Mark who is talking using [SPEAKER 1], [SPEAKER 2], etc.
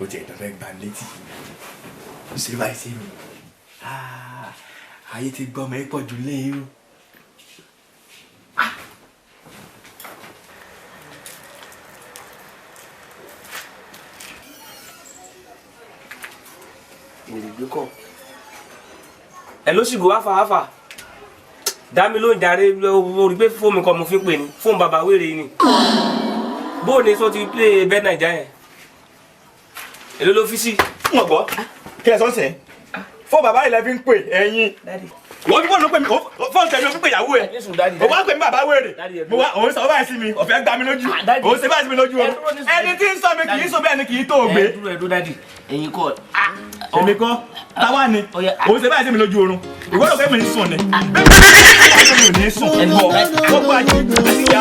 [SPEAKER 1] ó jẹ́ ìdánfẹ́ gbà létí ìṣèlú báyìí sí mi ayé ti gbọ́ ọmọ ẹ̀ pọ̀ jù lẹ́yìn o.
[SPEAKER 2] ẹ ló sì gò áfà dá mi lóhùn jàre orí pé fóònù kan mo fi pè ní fóònù bàbá wèrè ni bóò ni sọ ti play bẹ́ẹ̀ nàìjà yẹn èló ló fi sí.
[SPEAKER 1] n ò gbọ́ kí ẹ sọ sẹ́ fún bàbá ilẹ̀ fi ń pè ẹ̀yin wọ́n fi fóònù pè mí fóònù tẹ̀lé o fi pè ìyàwó ẹ̀ o wá pè mí bàbá wèrè mo wá òun sọ báyìí sí mi ọ̀fẹ́ gbá mi lójú òun ṣe báyìí sí mi lójú o ẹni tí ń sọ mi kì í sọ bẹ́ẹ̀ ni kì í tó o gbé.
[SPEAKER 2] ẹ̀yin kọ́
[SPEAKER 1] èmi kọ́ táwa ni òun ṣe báyìí sí mi lójú oorun ìwọ́n ló fẹ́ mi ń sùn ni bẹ́ẹ̀ mi ò ní sùn ẹ̀gbọ́n gbogbo àjẹ́ àti ìyá